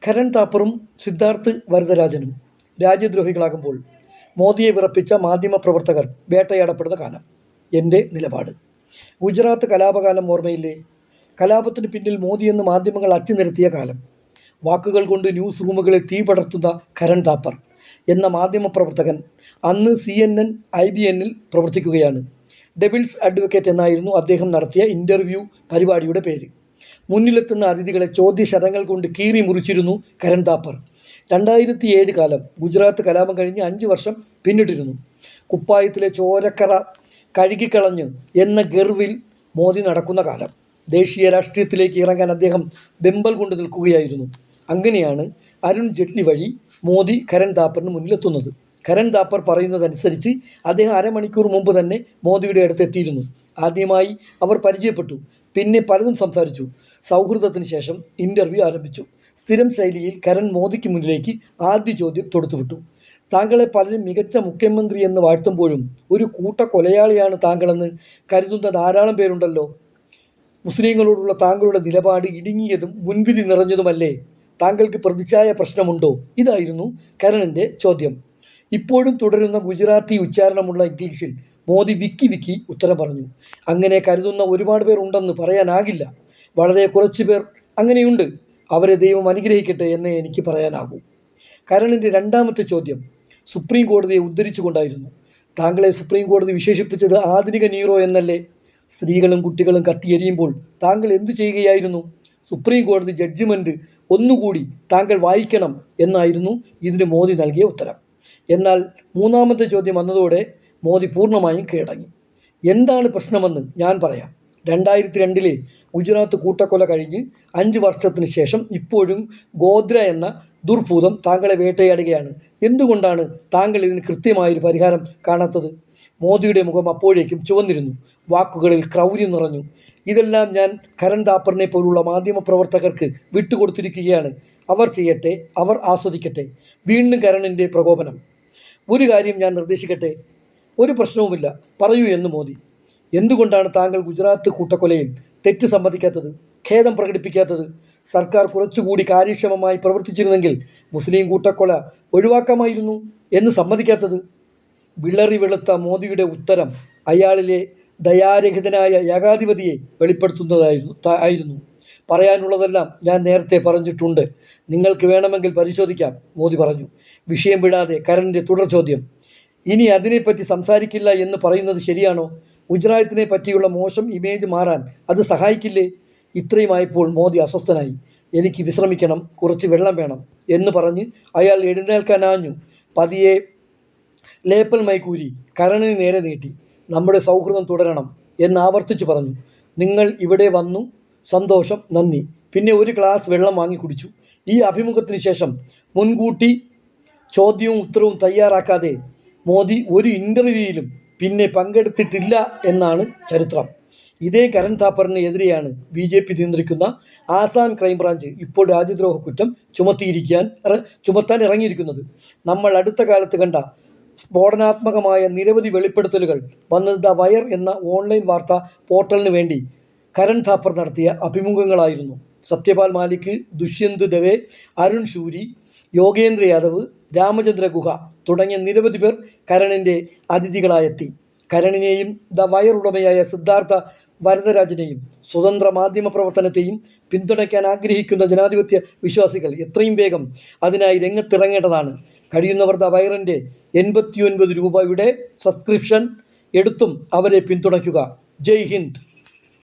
കരൺ താപ്പറും സിദ്ധാർത്ഥ് വരദരാജനും രാജ്യദ്രോഹികളാകുമ്പോൾ മോദിയെ വിറപ്പിച്ച മാധ്യമപ്രവർത്തകർ വേട്ടയാടപ്പെടുന്ന കാലം. എൻ്റെ നിലപാട്. ഗുജറാത്ത് കലാപകാലം ഓർമ്മയില്ലേ? കലാപത്തിന് പിന്നിൽ മോദിയെന്ന് മാധ്യമങ്ങൾ അച്ചുനിരത്തിയ കാലം. വാക്കുകൾ കൊണ്ട് ന്യൂസ് റൂമുകളിൽ തീ പടർത്തുന്ന കരൺ താപ്പർ എന്ന മാധ്യമപ്രവർത്തകൻ അന്ന് CNN IBNൽ പ്രവർത്തിക്കുകയാണ്. ഡെവിൾസ് അഡ്വക്കേറ്റ് എന്നായിരുന്നു അദ്ദേഹം നടത്തിയ ഇൻ്റർവ്യൂ പരിപാടിയുടെ പേര്. മുന്നിലെത്തുന്ന അതിഥികളെ ചോദ്യശരങ്ങൾ കൊണ്ട് കീറി മുറിച്ചിരുന്നു കരൺ താപ്പർ. 2007 കാലം. ഗുജറാത്ത് കലാപം കഴിഞ്ഞ് 5 വർഷം പിന്നിട്ടിരുന്നു. കുപ്പായത്തിലെ ചോരക്കറ കഴുകിക്കളഞ്ഞ് എന്ന ഗർവിൽ മോദി നടക്കുന്ന കാലം. ദേശീയ രാഷ്ട്രീയത്തിലേക്ക് ഇറങ്ങാൻ അദ്ദേഹം വെമ്പൽ കൊണ്ട് നിൽക്കുകയായിരുന്നു. അങ്ങനെയാണ് അരുൺ ജെയ്റ്റ്ലി വഴി മോദി കരൺ താപ്പറിന് മുന്നിലെത്തുന്നത്. കരൺ താപ്പർ പറയുന്നതനുസരിച്ച് അദ്ദേഹം അരമണിക്കൂർ മുമ്പ് തന്നെ മോദിയുടെ അടുത്തെത്തിയിരുന്നു. ആദ്യമായി അവർ പരിചയപ്പെട്ടു. പിന്നെ പലതും സംസാരിച്ചു. സൗഹൃദത്തിന് ശേഷം ഇൻ്റർവ്യൂ ആരംഭിച്ചു. സ്ഥിരം ശൈലിയിൽ കരൺ മോദിക്ക് മുന്നിലേക്ക് ആദ്യ ചോദ്യം തൊടുത്തുവിട്ടു. താങ്കളെ പലരും മികച്ച മുഖ്യമന്ത്രി എന്ന് വാഴ്ത്തുമ്പോഴും ഒരു കൂട്ടക്കൊലയാളിയാണ് താങ്കളെന്ന് കരുതുന്ന ധാരാളം പേരുണ്ടല്ലോ. മുസ്ലിങ്ങളോടുള്ള താങ്കളുടെ നിലപാട് ഇടുങ്ങിയതും മുൻവിധി നിറഞ്ഞതുമല്ലേ? താങ്കൾക്ക് പ്രതിച്ഛായ പ്രശ്നമുണ്ടോ? ഇതായിരുന്നു കരണിൻ്റെ ചോദ്യം. ഇപ്പോഴും തുടരുന്ന ഗുജറാത്തി ഉച്ചാരണമുള്ള ഇംഗ്ലീഷിൽ മോദി വിക്കി ഉത്തരം പറഞ്ഞു. അങ്ങനെ കരുതുന്ന ഒരുപാട് പേർ ഉണ്ടെന്ന് പറയാനാകില്ല. വളരെ കുറച്ച് പേർ അങ്ങനെയുണ്ട്. അവരെ ദൈവം അനുഗ്രഹിക്കട്ടെ എന്നേ എനിക്ക് പറയാനാകൂ. കരണിൻ്റെ രണ്ടാമത്തെ ചോദ്യം സുപ്രീം കോടതിയെ ഉദ്ധരിച്ചുകൊണ്ടായിരുന്നു. താങ്കളെ സുപ്രീം കോടതി വിശേഷിപ്പിച്ചത് ആധുനിക നീറോ എന്നല്ലേ? സ്ത്രീകളും കുട്ടികളും കത്തിയെരിയുമ്പോൾ താങ്കൾ എന്തു ചെയ്യുകയായിരുന്നു? സുപ്രീം കോടതി ജഡ്ജിമെൻറ്റ് ഒന്നുകൂടി താങ്കൾ വായിക്കണം എന്നായിരുന്നു ഇതിന് മോദി നൽകിയ ഉത്തരം. എന്നാൽ മൂന്നാമത്തെ ചോദ്യം വന്നതോടെ മോദി പൂർണ്ണമായും കീഴടങ്ങി. എന്താണ് പ്രശ്നമെന്ന് ഞാൻ പറയാം. 2002 ഗുജറാത്ത് കൂട്ടക്കൊല കഴിഞ്ഞ് 5 വർഷത്തിന് ശേഷം ഇപ്പോഴും ഗോദ്ര എന്ന ദുർഭൂതം താങ്കളെ വേട്ടയാടുകയാണ്. എന്തുകൊണ്ടാണ് താങ്കൾ ഇതിന് കൃത്യമായൊരു പരിഹാരം കാണാത്തത്? മോദിയുടെ മുഖം അപ്പോഴേക്കും ചുവന്നിരുന്നു. വാക്കുകളിൽ ക്രൗര്യം നിറഞ്ഞു. ഇതെല്ലാം ഞാൻ കരൺ താപ്പറിനെ പോലുള്ള മാധ്യമപ്രവർത്തകർക്ക് വിട്ടുകൊടുത്തിരിക്കുകയാണ്. അവർ ചെയ്യട്ടെ, അവർ ആസ്വദിക്കട്ടെ. വീണ്ടും കരണിൻ്റെ പ്രകോപനം. ഒരു കാര്യം ഞാൻ നിർദ്ദേശിക്കട്ടെ? ഒരു പ്രശ്നവുമില്ല, പറയൂ എന്ന് മോദി. എന്തുകൊണ്ടാണ് താങ്കൾ ഗുജറാത്ത് കൂട്ടക്കൊലയിൽ തെറ്റ് സമ്മതിക്കാത്തത്, ഖേദം പ്രകടിപ്പിക്കാത്തത്? സർക്കാർ കുറച്ചുകൂടി കാര്യക്ഷമമായി പ്രവർത്തിച്ചിരുന്നെങ്കിൽ മുസ്ലിം കൂട്ടക്കൊല ഒഴിവാക്കാമായിരുന്നു എന്ന് സമ്മതിക്കാത്തത്? വിളറി വെളുത്ത മോദിയുടെ ഉത്തരം അയാളിലെ ദയാരഹിതനായ ഏകാധിപതിയെ വെളിപ്പെടുത്തുന്നതായിരുന്നു. പറയാനുള്ളതെല്ലാം ഞാൻ നേരത്തെ പറഞ്ഞിട്ടുണ്ട്. നിങ്ങൾക്ക് വേണമെങ്കിൽ പരിശോധിക്കാം, മോദി പറഞ്ഞു. വിഷയം വിടാതെ കരണിൻ്റെ തുടർ ചോദ്യം. ഇനി അതിനെപ്പറ്റി സംസാരിക്കില്ല എന്ന് പറയുന്നത് ശരിയാണോ? ഗുജറാത്തിനെ പറ്റിയുള്ള മോശം ഇമേജ് മാറാൻ അത് സഹായിക്കില്ലേ? ഇത്രയുമായപ്പോൾ മോദി അസ്വസ്ഥനായി. എനിക്ക് വിശ്രമിക്കണം, കുറച്ച് വെള്ളം വേണം എന്ന് പറഞ്ഞ് അയാൾ എഴുന്നേൽക്കാനാഞ്ഞു. പതിയെ ലേപ്പൽ മൈക്കൂരി കരണിന് നേരെ നീട്ടി. നമ്മുടെ സൗഹൃദം തുടരണം എന്ന് ആവർത്തിച്ചു പറഞ്ഞു. നിങ്ങൾ ഇവിടെ വന്നു, സന്തോഷം, നന്ദി. പിന്നെ ഒരു ഗ്ലാസ് വെള്ളം വാങ്ങി കുടിച്ചു. ഈ അഭിമുഖത്തിന് ശേഷം മുൻകൂട്ടി ചോദ്യവും ഉത്തരവും തയ്യാറാക്കാതെ മോദി ഒരു ഇൻ്റർവ്യൂയിലും പിന്നെ പങ്കെടുത്തിട്ടില്ല എന്നാണ് ചരിത്രം. ഇതേ കരൺ താപ്പറിന് എതിരെയാണ് BJP നിയന്ത്രിക്കുന്ന ആസാം ക്രൈംബ്രാഞ്ച് ഇപ്പോൾ രാജ്യദ്രോഹ കുറ്റം ചുമത്താൻ ഇറങ്ങിയിരിക്കുന്നത്. നമ്മൾ അടുത്ത കാലത്ത് കണ്ട സ്ഫോടനാത്മകമായ നിരവധി വെളിപ്പെടുത്തലുകൾ വന്നത് ദ വയർ എന്ന ഓൺലൈൻ വാർത്താ പോർട്ടലിന് വേണ്ടി കരൺ താപ്പർ നടത്തിയ അഭിമുഖങ്ങളായിരുന്നു. സത്യപാൽ മാലിക്, ദുഷ്യന്ത് ദവെ, അരുൺ ഷൂരി, യോഗേന്ദ്ര യാദവ്, രാമചന്ദ്ര ഗുഹ തുടങ്ങിയ നിരവധി പേർ കരണിൻ്റെ അതിഥികളായെത്തി. കരണിനെയും ദ വയർ ഉടമയായ സിദ്ധാർത്ഥ വരദരാജനെയും സ്വതന്ത്ര മാധ്യമ പ്രവർത്തനത്തെയും പിന്തുണയ്ക്കാൻ ആഗ്രഹിക്കുന്ന ജനാധിപത്യ വിശ്വാസികൾ എത്രയും വേഗം അതിനായി രംഗത്തിറങ്ങേണ്ടതാണ്. കഴിയുന്നവർ ദ വയറിൻ്റെ 89 രൂപയുടെ സബ്സ്ക്രിപ്ഷൻ എടുത്തും അവരെ പിന്തുണയ്ക്കുക. ജയ് ഹിന്ദ്.